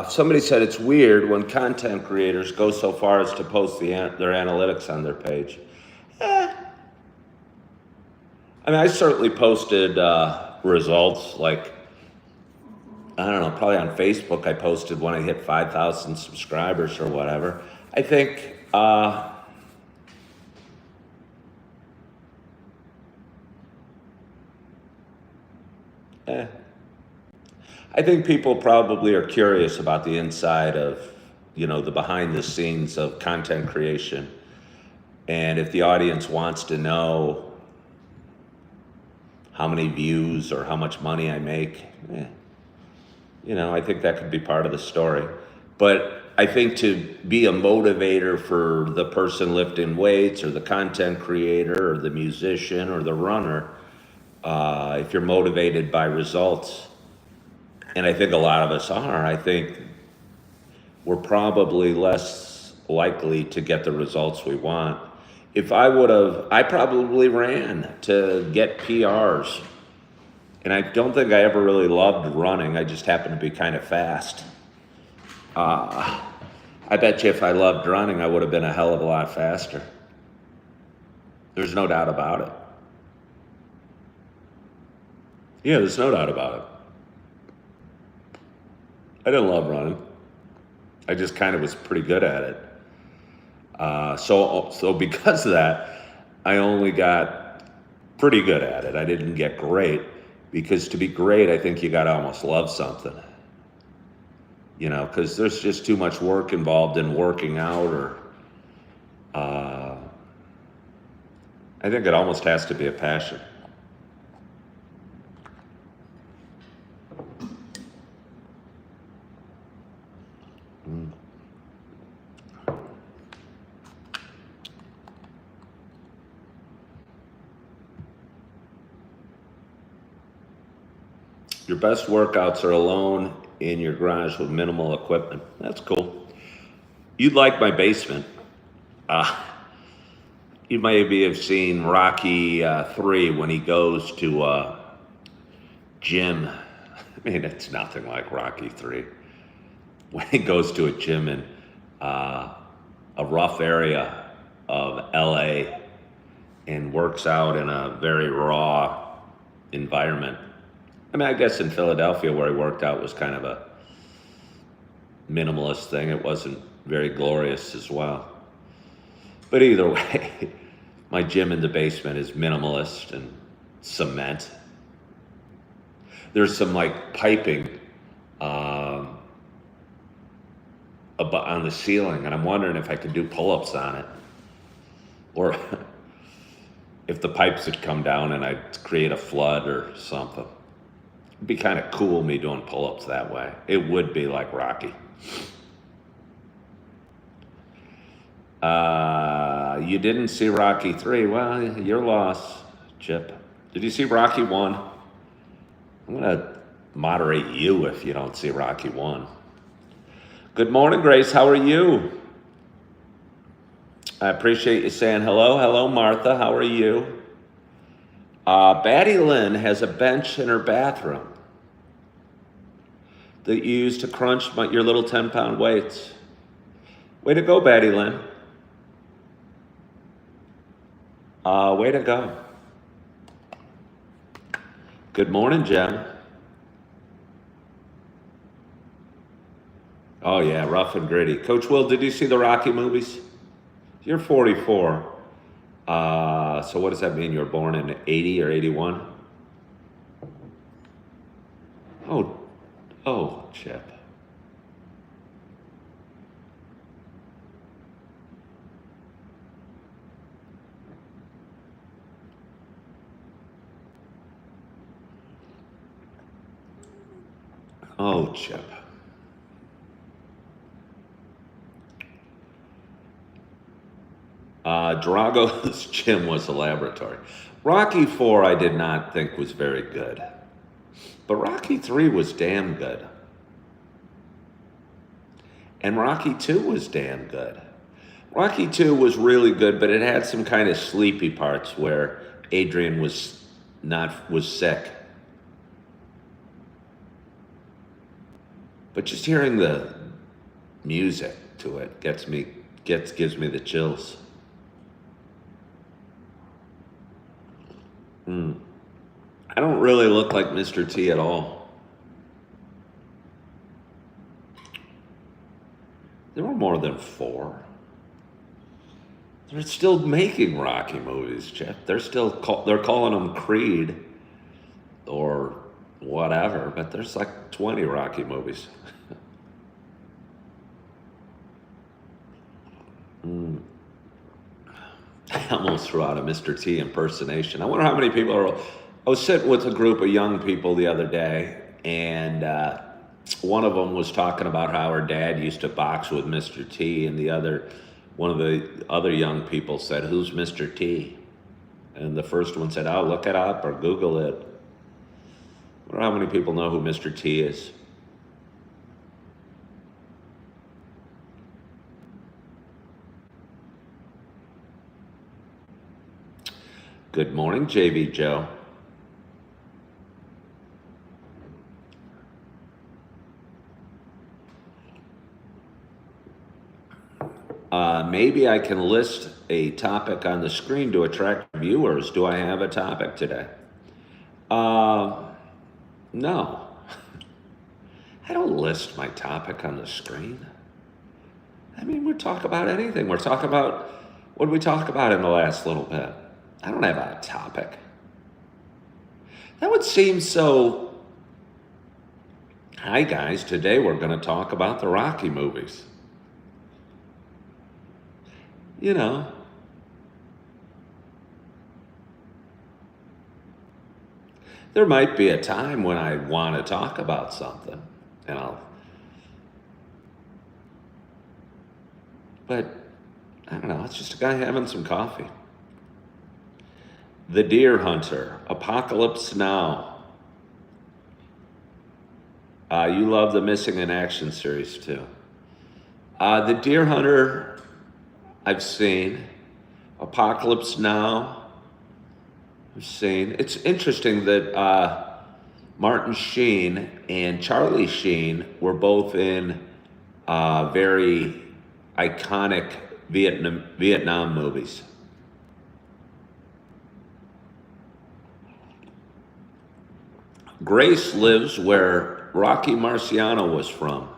Somebody said it's weird when content creators go so far as to post their analytics on their page. I mean, I certainly posted results, like, I don't know, probably on Facebook I posted when I hit 5,000 subscribers or whatever. I think, I think people probably are curious about the inside of, the behind the scenes of content creation. And if the audience wants to know how many views or how much money I make, I think that could be part of the story. But I think to be a motivator for the person lifting weights or the content creator or the musician or the runner, if you're motivated by results, and I think a lot of us are, I think we're probably less likely to get the results we want. If I probably ran to get PRs. And I don't think I ever really loved running. I just happened to be kind of fast. I bet you if I loved running, I would have been a hell of a lot faster. There's no doubt about it. Yeah, there's no doubt about it. I didn't love running. I just kind of was pretty good at it. So because of that, I only got pretty good at it. I didn't get great, because to be great, I think you got to almost love something. Because there's just too much work involved in working out, or I think it almost has to be a passion. Your best workouts are alone in your garage with minimal equipment. That's cool. You'd like my basement. You maybe have seen Rocky 3 when he goes to a gym. I mean, it's nothing like Rocky 3. When he goes to a gym in a rough area of LA and works out in a very raw environment. I mean, I guess in Philadelphia where he worked out was kind of a minimalist thing. It wasn't very glorious as well. But either way, my gym in the basement is minimalist and cement. There's some like piping on the ceiling, and I'm wondering if I could do pull-ups on it. Or if the pipes had come down and I'd create a flood or something. It'd be kind of cool me doing pull-ups that way. It would be like Rocky. You didn't see Rocky 3. Well, your loss, Chip. Did you see Rocky 1? I'm going to moderate you if you don't see Rocky 1. Good morning, Grace. How are you? I appreciate you saying hello. Hello, Martha. How are you? Batty Lynn has a bench in her bathroom that you use to crunch your little 10-pound weights. Way to go, Batty Lynn. Way to go. Good morning, Jen. Oh, yeah, rough and gritty. Coach Will, did you see the Rocky movies? You're 44. So what does that mean? You were born in 80 or 81? Oh, Chip. Oh, Chip. Drago's gym was a laboratory. Rocky 4 I did not think was very good. But Rocky 3 was damn good. And Rocky 2 was damn good. Rocky 2 was really good, but it had some kind of sleepy parts where Adrian was sick. But just hearing the music to it gives me the chills. I don't really look like Mr. T at all. There were more than 4. They're still making Rocky movies, Jeff. They're calling them Creed or whatever, but there's like 20 Rocky movies. I almost threw out a Mr. T impersonation. I wonder how many people are. I was sitting with a group of young people the other day, and one of them was talking about how her dad used to box with Mr. T, and one of the other young people said, "Who's Mr. T?" And the first one said, "Oh, look it up or Google it." I wonder how many people know who Mr. T is. Good morning, JV Joe. Maybe I can list a topic on the screen to attract viewers. Do I have a topic today? No. I don't list my topic on the screen. I mean, we talk about anything. What did we talk about in the last little bit? I don't have a topic. That would seem so. Hi guys, today we're going to talk about the Rocky movies. You know, there might be a time when I want to talk about something, but I don't know, it's just a guy having some coffee. The Deer Hunter, Apocalypse Now. You love the Missing in Action series too. The Deer Hunter, I've seen. Apocalypse Now, I've seen. It's interesting that Martin Sheen and Charlie Sheen were both in very iconic Vietnam movies. Grace lives where Rocky Marciano was from.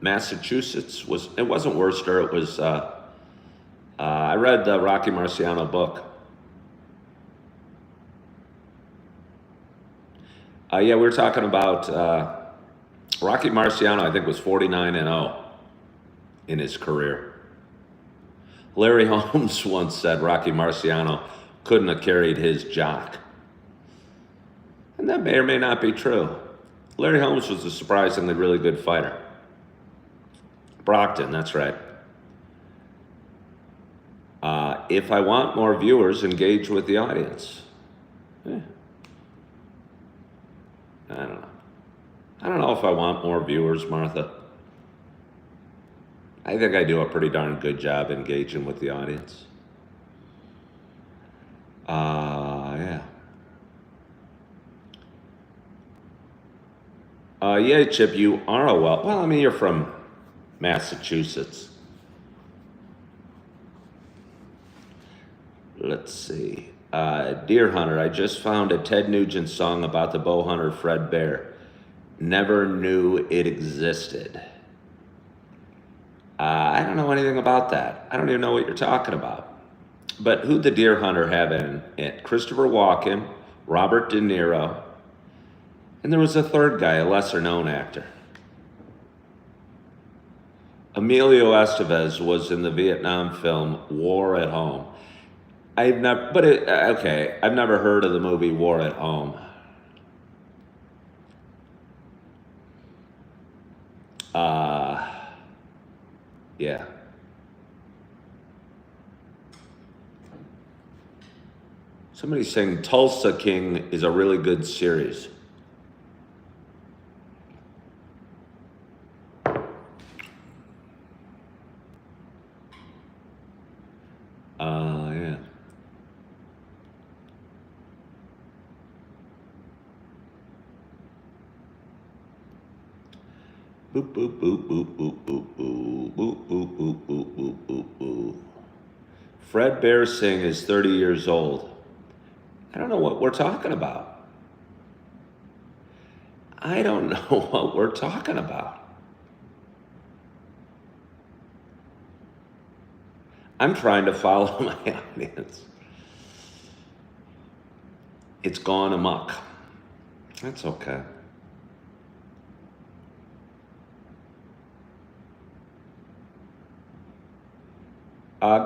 Massachusetts. It wasn't Worcester, it was I read the Rocky Marciano book. We were talking about Rocky Marciano, I think was 49-0 in his career. Larry Holmes once said Rocky Marciano couldn't have carried his jock. And that may or may not be true. Larry Holmes was a surprisingly really good fighter. Brockton, that's right. If I want more viewers, engage with the audience. I don't know. I don't know if I want more viewers, Martha. I think I do a pretty darn good job engaging with the audience. Yeah, Chip, you are well, I mean, you're from Massachusetts. Let's see. Deer Hunter, I just found a Ted Nugent song about the bow hunter Fred Bear. Never knew it existed. I don't know anything about that. I don't even know what you're talking about. But who'd the Deer Hunter have in it? Christopher Walken, Robert De Niro, and there was a third guy, a lesser-known actor. Emilio Estevez was in the Vietnam film War at Home. I've never heard of the movie War at Home. Yeah. Somebody's saying Tulsa King is a really good series. Boop, boop, boop, boop, boop, boop, boop, boop, boop, boop, boop, boop, boop, boop. Fred Bear Singh is 30 years old. I don't know what we're talking about. I don't know what we're talking about. I'm trying to follow my audience. It's gone amok. That's okay.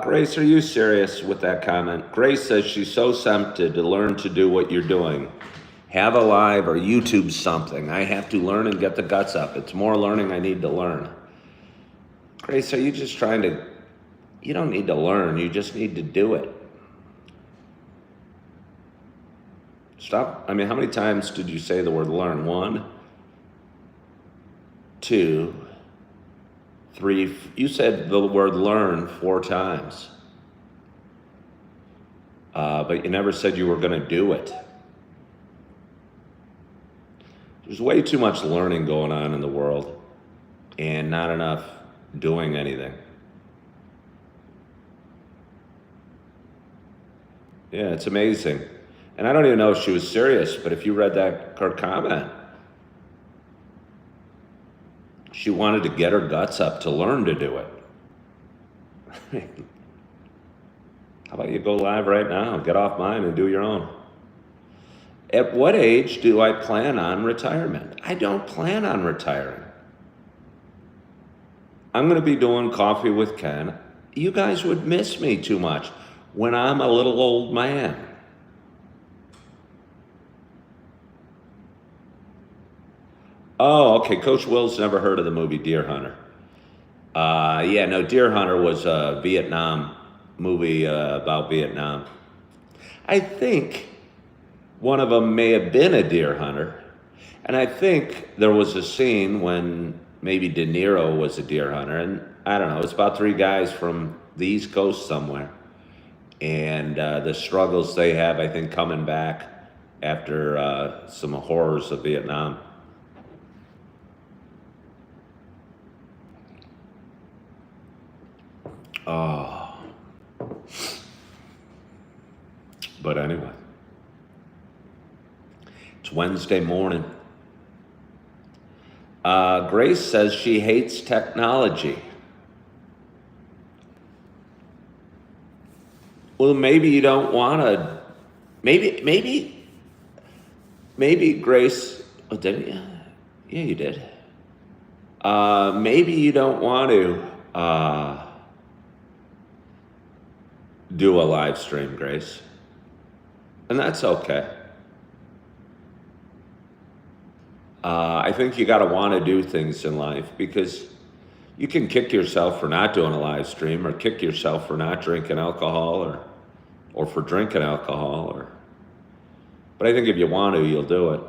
Grace, are you serious with that comment? Grace says she's so tempted to learn to do what you're doing. Have a live or YouTube something. I have to learn and get the guts up. It's more learning I need to learn. Grace, are you just trying to... You don't need to learn. You just need to do it. Stop. I mean, how many times did you say the word learn? 1, 2, 3. You said the word learn 4 times. But you never said you were going to do it. There's way too much learning going on in the world and not enough doing anything. Yeah, it's amazing. And I don't even know if she was serious, but if you read her comment, she wanted to get her guts up to learn to do it. How about you go live right now, get off mine and do your own? At what age do I plan on retirement? I don't plan on retiring. I'm going to be doing Coffee with Ken. You guys would miss me too much when I'm a little old man. Oh, okay. Coach Will's never heard of the movie Deer Hunter. Yeah, no, Deer Hunter was a Vietnam movie about Vietnam. I think one of them may have been a deer hunter. And I think there was a scene when maybe De Niro was a deer hunter. And I don't know, it's about 3 guys from the East Coast somewhere. And the struggles they have, I think, coming back after some horrors of Vietnam. Oh. But anyway. It's Wednesday morning. Grace says she hates technology. Well, maybe you don't want to. Maybe Grace. Oh, did you? Yeah, you did. Maybe you don't want to do a live stream, Grace, and that's okay. I think you got to want to do things in life, because you can kick yourself for not doing a live stream, or kick yourself for not drinking alcohol, or for drinking alcohol, but I think if you want to, you'll do it.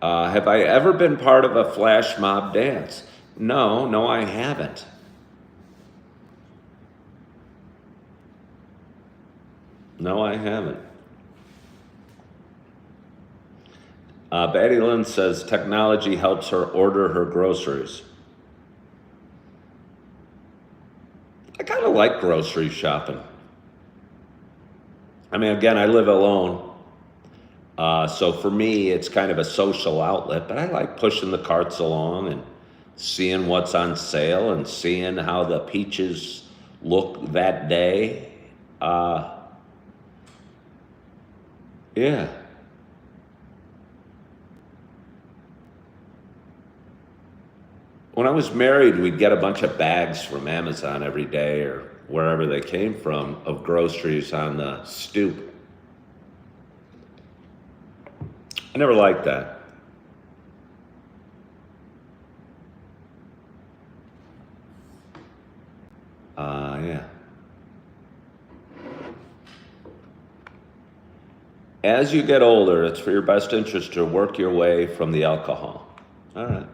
Have I ever been part of a flash mob dance? No, I haven't. No, I haven't. Batty Lynn says technology helps her order her groceries. I kind of like grocery shopping. I mean, again, I live alone. So for me, it's kind of a social outlet, but I like pushing the carts along and seeing what's on sale and seeing how the peaches look that day. Yeah. When I was married, we'd get a bunch of bags from Amazon every day, or wherever they came from, of groceries on the stoop. I never liked that. Yeah. As you get older, it's for your best interest to work your way from the alcohol. All right.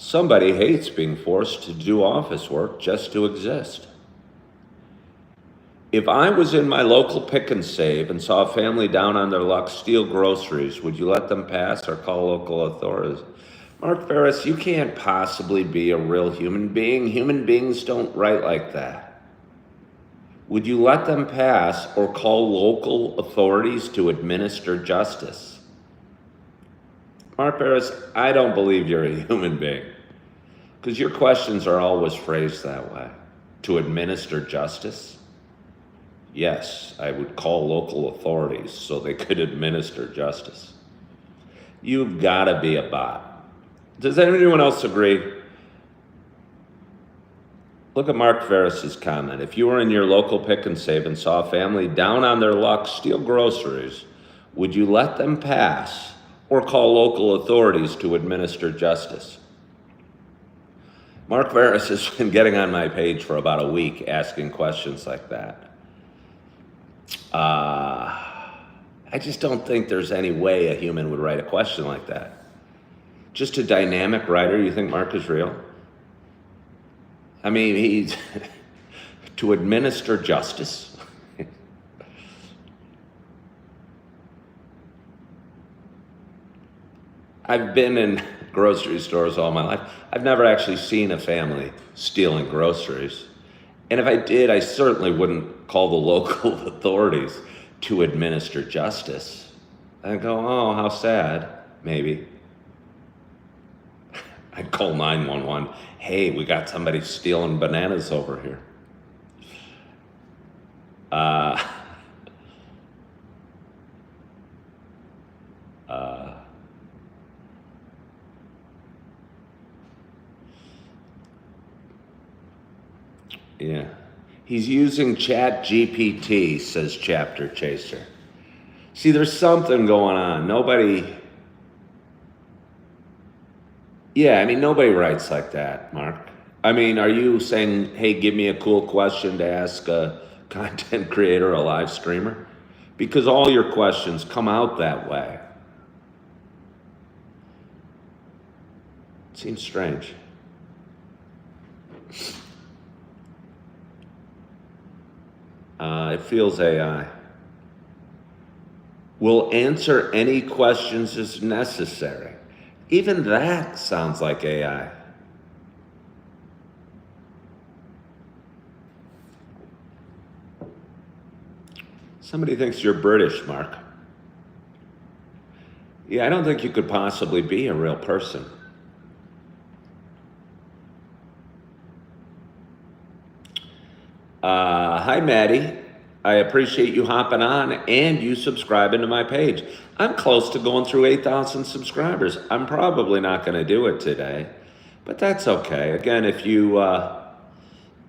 Somebody hates being forced to do office work just to exist. If I was in my local pick and save and saw a family down on their luck steal groceries, would you let them pass or call local authorities? Mark Ferris, you can't possibly be a real human being. Human beings don't write like that. Would you let them pass or call local authorities to administer justice? Mark Ferris, I don't believe you're a human being, because your questions are always phrased that way. To administer justice? Yes, I would call local authorities so they could administer justice. You've got to be a bot. Does anyone else agree? Look at Mark Ferris's comment. If you were in your local pick and save and saw a family down on their luck steal groceries, would you let them pass or call local authorities to administer justice? Mark Ferris has been getting on my page for about a week asking questions like that. I just don't think there's any way a human would write a question like that. Just a dynamic writer, you think Mark is real? I mean, he's to administer justice. I've been in grocery stores all my life. I've never actually seen a family stealing groceries. And if I did, I certainly wouldn't call the local authorities to administer justice. I'd go, oh, how sad, maybe. I'd call 911. Hey, we got somebody stealing bananas over here. Yeah. He's using Chat GPT, says Chapter Chaser. See, there's something going on. Nobody writes like that, Mark. I mean, are you saying, hey, give me a cool question to ask a content creator, a live streamer? Because all your questions come out that way. It seems strange. It feels AI. Will answer any questions as necessary. Even that sounds like AI. Somebody thinks you're British, Mark. Yeah, I don't think you could possibly be a real person. Hi, Maddie. I appreciate you hopping on and you subscribing to my page. I'm close to going through 8,000 subscribers. I'm probably not going to do it today, but that's okay. Again, if you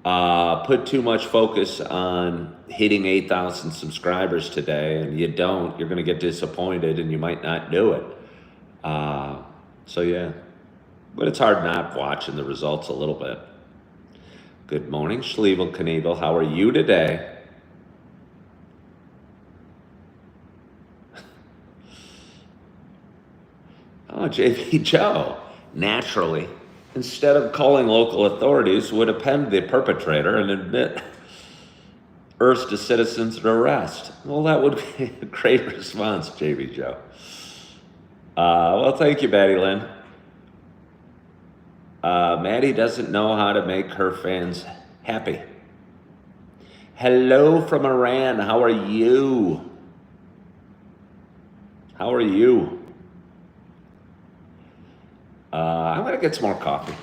put too much focus on hitting 8,000 subscribers today and you don't, you're going to get disappointed and you might not do it. So yeah, but it's hard not watching the results a little bit. Good morning, Schlevel Knievel. How are you today? Oh, JV Joe. Naturally, instead of calling local authorities, would append the perpetrator and admit urged a citizen's arrest. Well, that would be a great response, JV Joe. Well, thank you, Batty Lynn. Maddie doesn't know how to make her fans happy. Hello from Iran. How are you? How are you? I'm going to get some more coffee.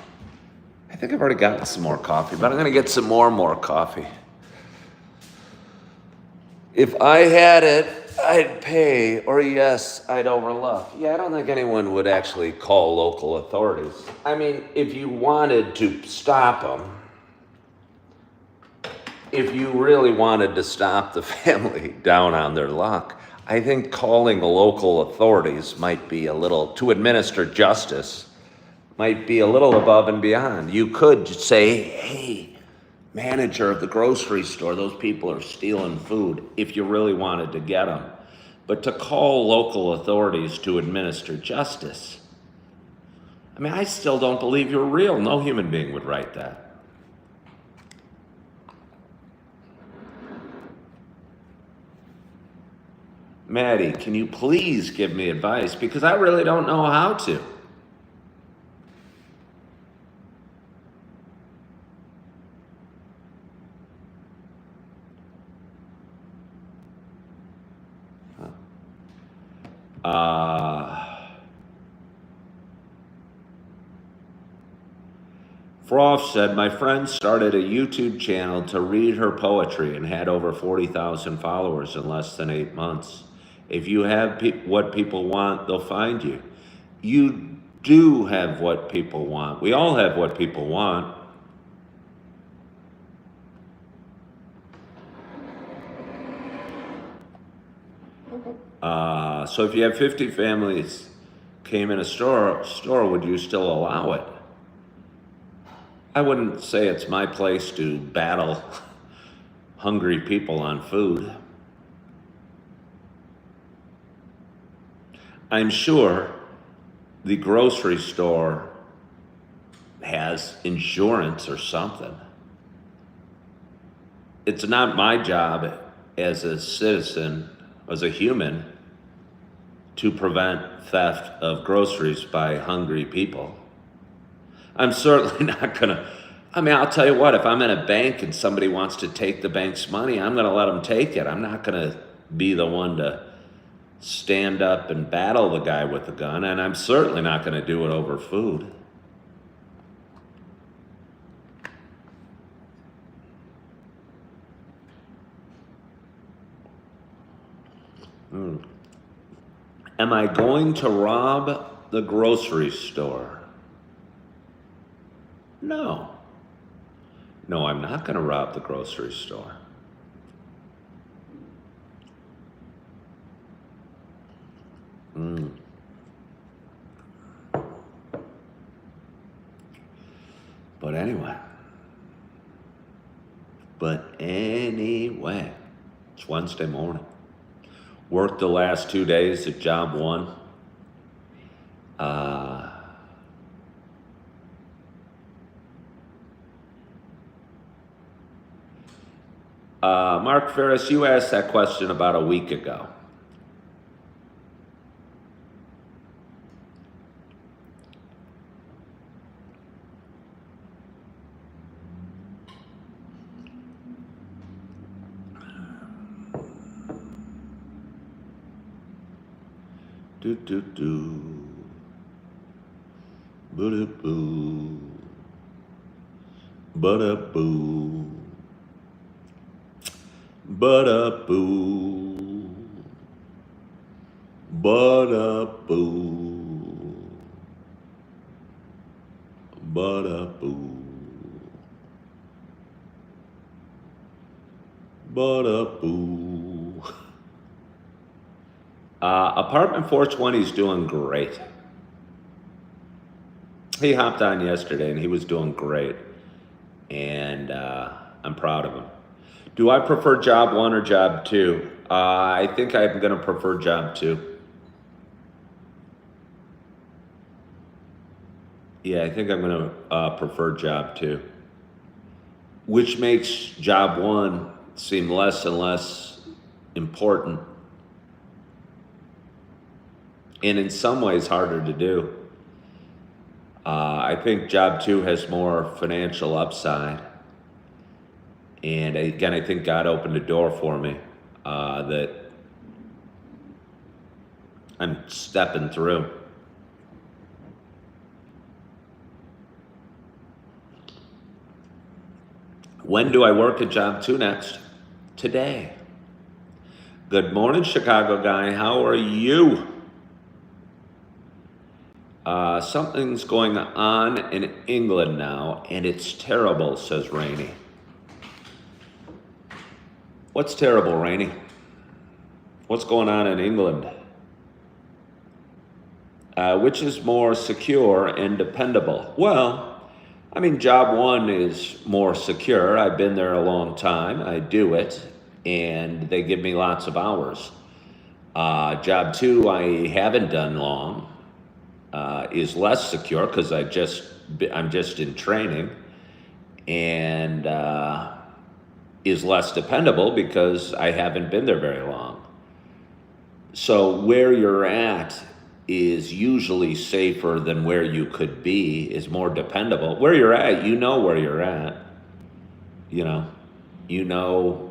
I think I've already gotten some more coffee, but I'm going to get some more coffee. If I had it, I'd pay, or yes, I'd overlook. Yeah, I don't think anyone would actually call local authorities. I mean, if you wanted to stop them, if you really wanted to stop the family down on their luck, I think calling the local authorities might be a little, to administer justice, might be a little above and beyond. You could say, hey, manager of the grocery store, those people are stealing food, if you really wanted to get them. But to call local authorities to administer justice, I mean, I still don't believe you're real. No human being would write that. Maddie, can you please give me advice? Because I really don't know how to. Froth said, my friend started a YouTube channel to read her poetry and had over 40,000 followers in less than 8 months. If you have what people want, they'll find you. You do have what people want. We all have what people want. So if you have 50 families came in a store, would you still allow it? I wouldn't say it's my place to battle hungry people on food. I'm sure the grocery store has insurance or something. It's not my job as a citizen, as a human, to prevent theft of groceries by hungry people. I'm certainly not gonna, I'll tell you what, if I'm in a bank and somebody wants to take the bank's money, I'm gonna let them take it. I'm not gonna be the one to stand up and battle the guy with the gun, and I'm certainly not gonna do it over food. Am I going to rob the grocery store? No. No, I'm not going to rob the grocery store. But anyway, it's Wednesday morning. Worked the last 2 days at job 1. Mark Ferris, you asked that question about a week ago. Do do do, boo boo, bada boo, bada boo, bada boo, bada boo, bada boo. Apartment 420 is doing great. He hopped on yesterday and he was doing great. And I'm proud of him. Do I prefer job 1 or job 2? I think I'm going to prefer job 2. Yeah, I think I'm going to prefer job 2. Which makes job 1 seem less and less important. And in some ways harder to do. I think job 2 has more financial upside. And again, I think God opened a door for me that I'm stepping through. When do I work at job 2 next? Today. Good morning, Chicago guy. How are you? Something's going on in England now, and it's terrible, says Rainey. What's terrible, Rainey? What's going on in England? Which is more secure and dependable? Well, I mean, job 1 is more secure. I've been there a long time. I do it, and they give me lots of hours. Job 2, I haven't done long. is less secure because I'm just in training, and is less dependable because I haven't been there very long. So where you're at is usually safer than where you could be, is more dependable. Where you're at, you know where you're at, you know,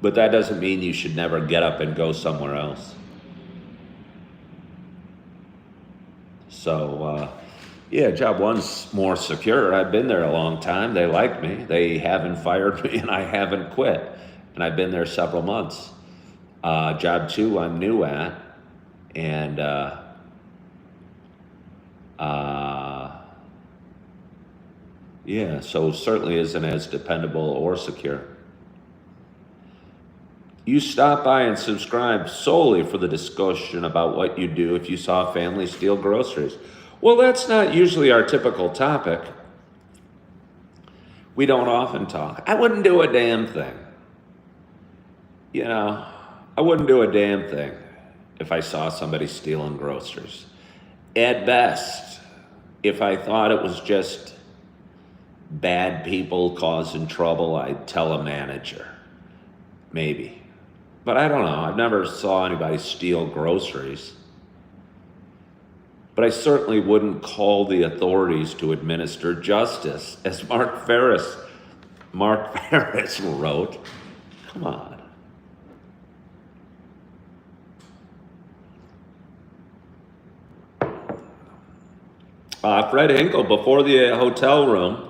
but that doesn't mean you should never get up and go somewhere else. So, yeah, job one's more secure. I've been there a long time. They like me. They haven't fired me, and I haven't quit. And I've been there several months. Job two, I'm new at. And yeah, so certainly isn't as dependable or secure. You stop by and subscribe solely for the discussion about what you do if you saw a family steal groceries. Well, that's not usually our typical topic. We don't often talk. I wouldn't do a damn thing. I wouldn't do a damn thing if I saw somebody stealing groceries. At best, if I thought it was just bad people causing trouble, I'd tell a manager. Maybe. But I don't know. I've never saw anybody steal groceries. But I certainly wouldn't call the authorities to administer justice, as Mark Ferris wrote. Come on. Fred Hinkle, before the hotel room,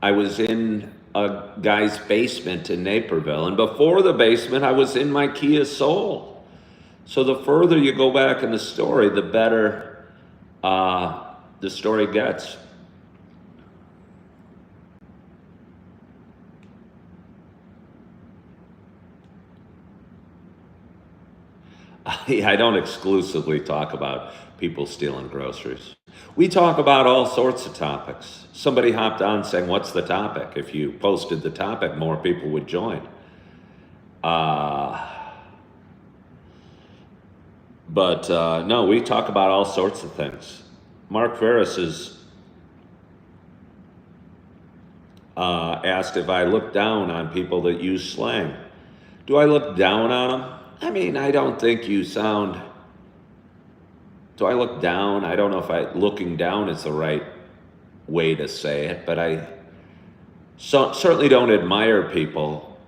I was in a guy's basement in Naperville. And before the basement, I was in my Kia Soul. So the further you go back in the story, the better the story gets. I don't exclusively talk about people stealing groceries. We talk about all sorts of topics. Somebody hopped on saying, what's the topic? If you posted the topic, more people would join. But no, we talk about all sorts of things. Mark Ferris is asked if I look down on people that use slang. Do I look down on them? I mean, I don't think you sound... Do I look down? I don't know if looking down is the right way to say it, but I certainly don't admire people,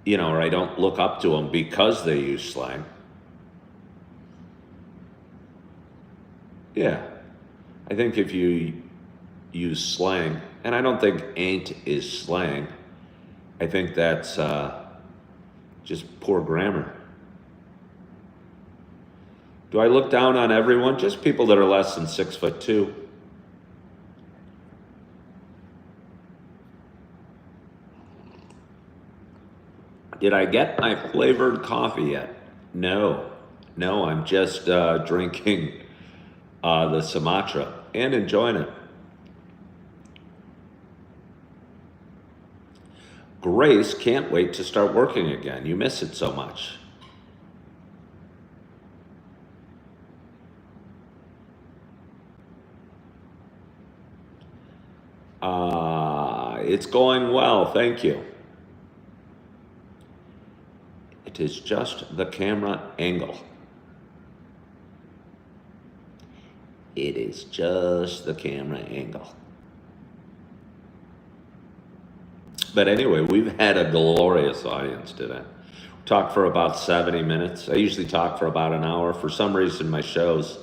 or I don't look up to them because they use slang. Yeah. I think if you use slang, and I don't think ain't is slang, I think that's just poor grammar. Do I look down on everyone? Just people that are less than 6'2". Did I get my flavored coffee yet? No, I'm just drinking the Sumatra and enjoying it. Grace can't wait to start working again. You miss it so much. It's going well, thank you. It is just the camera angle. It is just the camera angle. But anyway, we've had a glorious audience today. Talked for about 70 minutes. I usually talk for about an hour. For some reason, my shows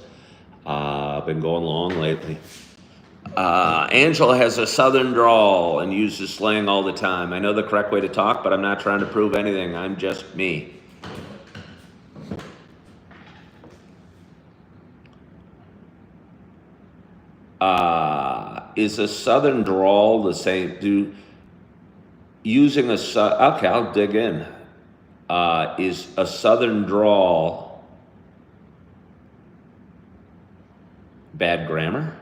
have been going long lately. Angela has a southern drawl and uses slang all the time. I know the correct way to talk, but I'm not trying to prove anything. I'm just me. Is a southern drawl the same? Okay, I'll dig in. Is a southern drawl bad grammar?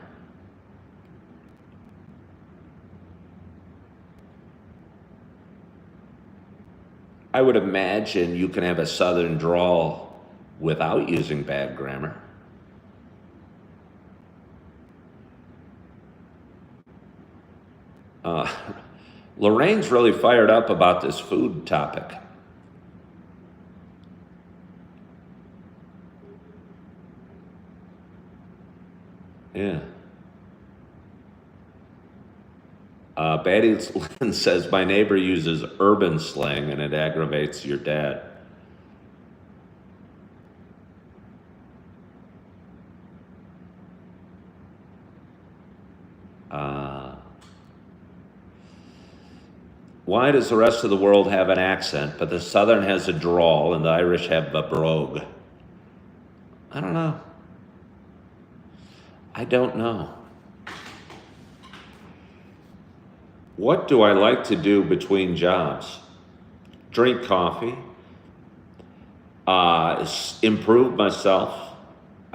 I would imagine you can have a southern drawl without using bad grammar. Uh, Lorraine's really fired up about this food topic. Yeah. Batty Lynn says, my neighbor uses urban slang and it aggravates your dad. Why does the rest of the world have an accent, but the Southern has a drawl and the Irish have a brogue? I don't know. I don't know. What do I like to do between jobs? Drink coffee, improve myself.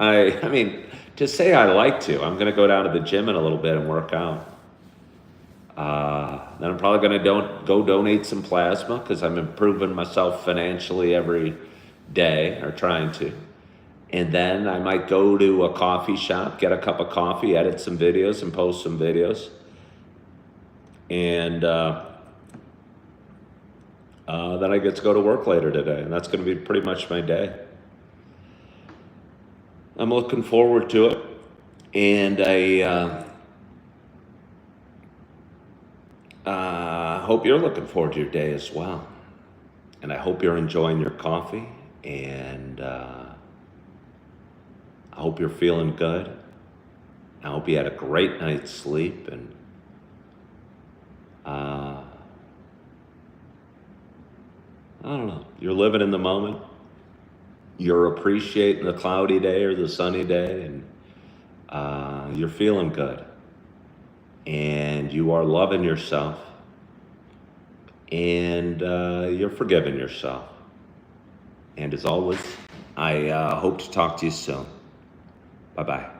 I mean, to say I like to, I'm going to go down to the gym in a little bit and work out. Then I'm probably going to go donate some plasma because I'm improving myself financially every day, or trying to. And then I might go to a coffee shop, get a cup of coffee, edit some videos, and post some videos. And then I get to go to work later today, and that's going to be pretty much my day. I'm looking forward to it, and I hope you're looking forward to your day as well. And I hope you're enjoying your coffee, and I hope you're feeling good. I hope you had a great night's sleep, and I don't know, you're living in the moment. You're appreciating the cloudy day or the sunny day, and you're feeling good. And you are loving yourself, and you're forgiving yourself. And as always, I hope to talk to you soon. Bye-bye.